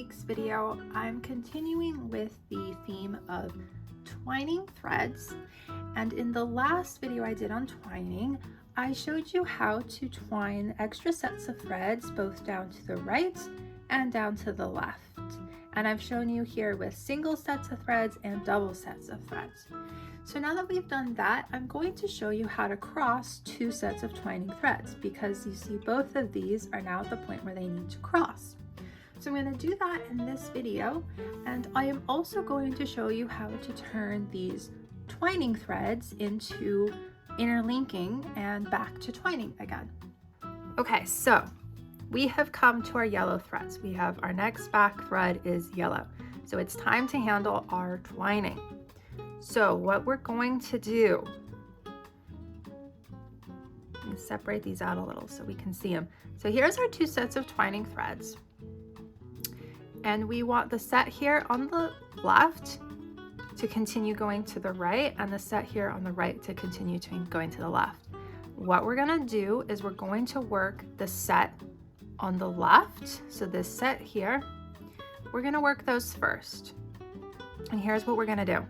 week's video, I'm continuing with the theme of twining threads. And in the last video I did on twining, I showed you how to twine extra sets of threads both down to the right and down to the left. And I've shown you here with single sets of threads and double sets of threads. So now that we've done that, I'm going to show you how to cross two sets of twining threads, because you see both of these are now at the point where they need to cross. So I'm going to do that in this video, and I am also going to show you how to turn these twining threads into interlinking and back to twining again. Okay, so we have come to our yellow threads. We have our next back thread is yellow. So it's time to handle our twining. So what we're going to do, let me separate these out a little so we can see them. So here's our two sets of twining threads. And we want the set here on the left to continue going to the right, and the set here on the right to continue going to the left. What we're gonna do is we're going to work the set on the left. So this set here, we're gonna work those first. And here's what we're gonna do.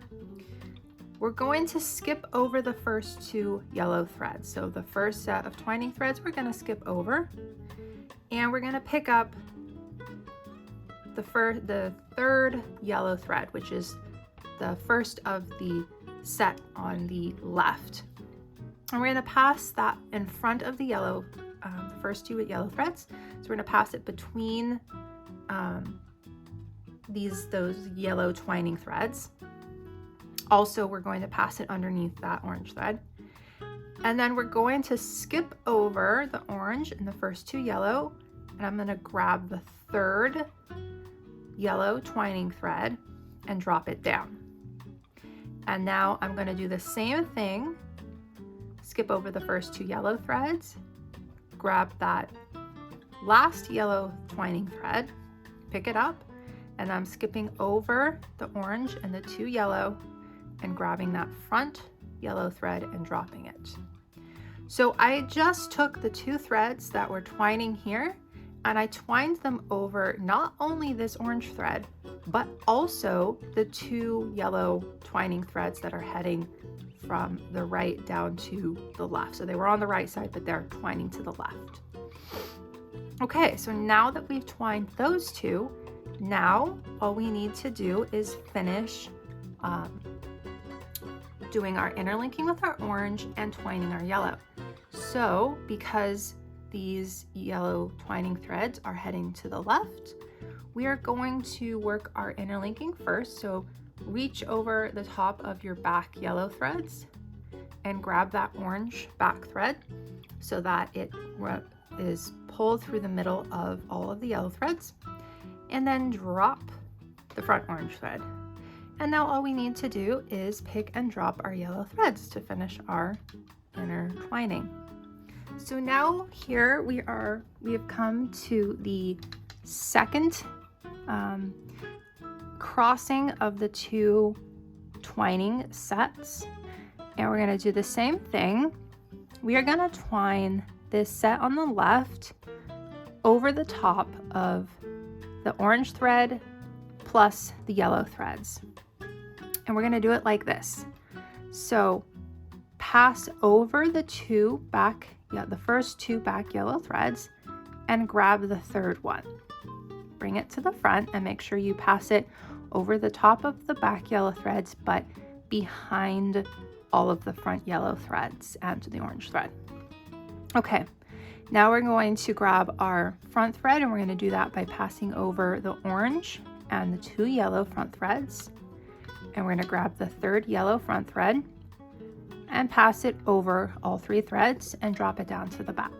We're going to skip over the first two yellow threads. So the first set of twining threads, we're gonna skip over, and we're gonna pick up the third yellow thread, which is the first of the set on the left. And we're gonna pass that in front of the yellow, the first two yellow threads. So we're gonna pass it between those yellow twining threads. Also, we're going to pass it underneath that orange thread. And then we're going to skip over the orange and the first two yellow, and I'm gonna grab the third yellow twining thread and drop it down. And now I'm gonna do the same thing, skip over the first two yellow threads, grab that last yellow twining thread, pick it up, and I'm skipping over the orange and the two yellow and grabbing that front yellow thread and dropping it. So I just took the two threads that were twining here and I twined them over not only this orange thread, but also the two yellow twining threads that are heading from the right down to the left. So they were on the right side, but they're twining to the left. Okay, so now that we've twined those two, now all we need to do is finish doing our interlinking with our orange and twining our yellow. So because these yellow twining threads are heading to the left, we are going to work our interlinking first. So reach over the top of your back yellow threads and grab that orange back thread so that it is pulled through the middle of all of the yellow threads, and then drop the front orange thread. And now all we need to do is pick and drop our yellow threads to finish our intertwining. So now here we have come to the second crossing of the two twining sets. And we're gonna do the same thing. We are gonna twine this set on the left over the top of the orange thread plus the yellow threads. And we're gonna do it like this. So pass over the first two back yellow threads and grab the third one. Bring it to the front and make sure you pass it over the top of the back yellow threads, but behind all of the front yellow threads and the orange thread. Okay, now we're going to grab our front thread, and we're going to do that by passing over the orange and the two yellow front threads. And we're going to grab the third yellow front thread and pass it over all three threads and drop it down to the back.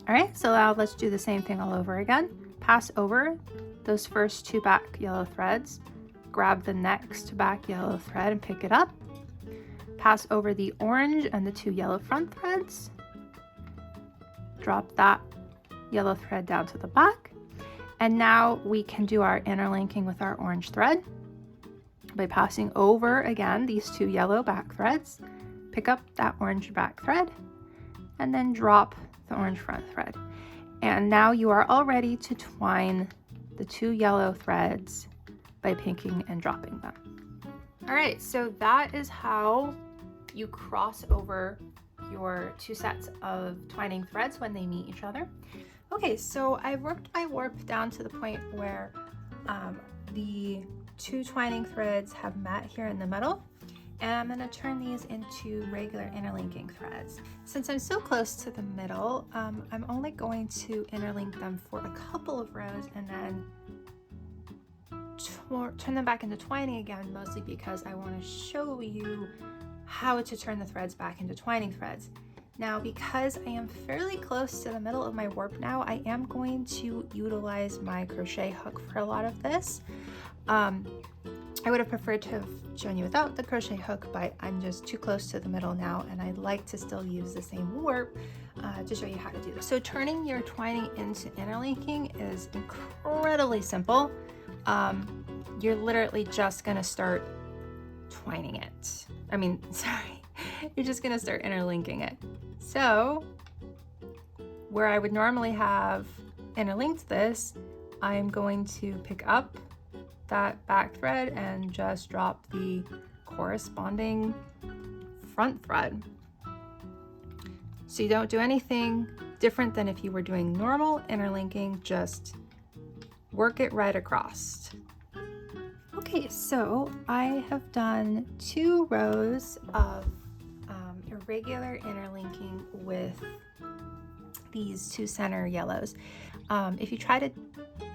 All right, so now let's do the same thing all over again. Pass over those first two back yellow threads, grab the next back yellow thread and pick it up, pass over the orange and the two yellow front threads, drop that yellow thread down to the back, and now we can do our interlinking with our orange thread by passing over again these two yellow back threads, pick up that orange back thread, and then drop the orange front thread. And now you are all ready to twine the 2 yellow threads by picking and dropping them. All right, so that is how you cross over your 2 sets of twining threads when they meet each other. Okay, so I've worked my warp down to the point where the 2 twining threads have met here in the middle, and I'm going to turn these into regular interlinking threads. Since I'm so close to the middle, I'm only going to interlink them for a couple of rows and then turn them back into twining again, mostly because I want to show you how to turn the threads back into twining threads. Now, because I am fairly close to the middle of my warp now, I am going to utilize my crochet hook for a lot of this. I would have preferred to have shown you without the crochet hook, but I'm just too close to the middle now, and I'd like to still use the same warp to show you how to do this. So turning your twining into interlinking is incredibly simple. You're literally just gonna start twining it. You're just gonna start interlinking it. So where I would normally have interlinked this, I'm going to pick up that back thread and just drop the corresponding front thread. So you don't do anything different than if you were doing normal interlinking, just work it right across. Okay, so I have done 2 rows of irregular interlinking with these 2 center yellows. If you try to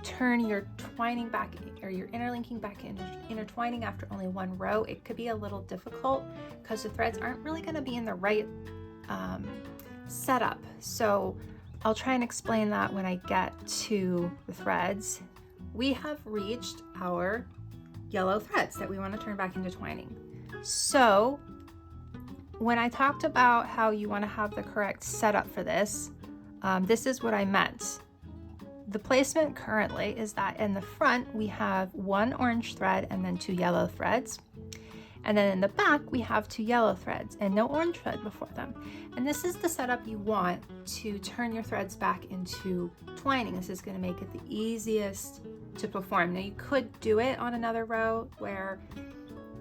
turn your twining back or your interlinking back into intertwining after only 1 row, it could be a little difficult because the threads aren't really going to be in the right setup. So I'll try and explain that when I get to the threads. We have reached our yellow threads that we want to turn back into twining. So when I talked about how you want to have the correct setup for this, this is what I meant. The placement currently is that in the front we have 1 orange thread and then 2 yellow threads. And then in the back we have 2 yellow threads and no orange thread before them. And this is the setup you want to turn your threads back into twining. This is going to make it the easiest to perform. Now you could do it on another row where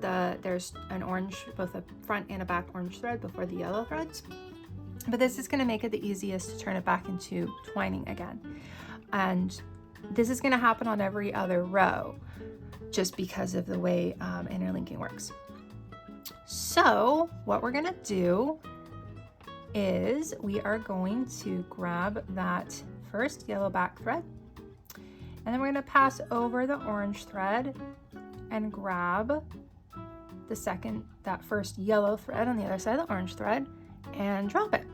there's an orange, both a front and a back orange thread before the yellow threads. But this is going to make it the easiest to turn it back into twining again. And this is going to happen on every other row just because of the way interlinking works. So what we're going to do is we are going to grab that first yellow back thread, and then we're going to pass over the orange thread and grab that first yellow thread on the other side of the orange thread and drop it.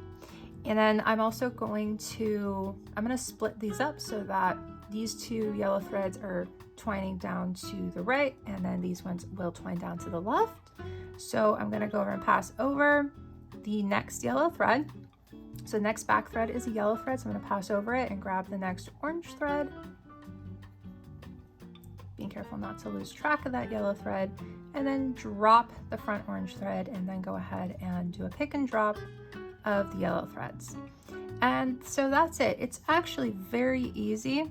And then I'm going to split these up so that these 2 yellow threads are twining down to the right, and then these ones will twine down to the left. So I'm going to go over and pass over the next yellow thread. So the next back thread is a yellow thread, so I'm going to pass over it and grab the next orange thread. Being careful not to lose track of that yellow thread, and then drop the front orange thread, and then go ahead and do a pick and drop of the yellow threads. And so that's it. It's actually very easy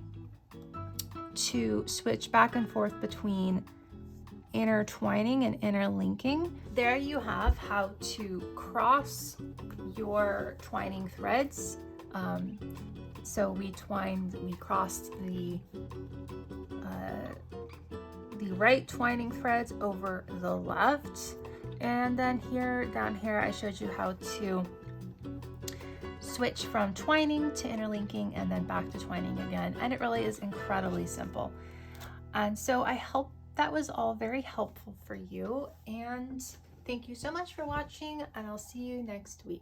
to switch back and forth between intertwining and interlinking. There you have how to cross your twining threads. So we crossed the right twining threads over the left, and then down here I showed you how to switch from twining to interlinking and then back to twining again, and it really is incredibly simple. And so I hope that was all very helpful for you, and thank you so much for watching, and I'll see you next week.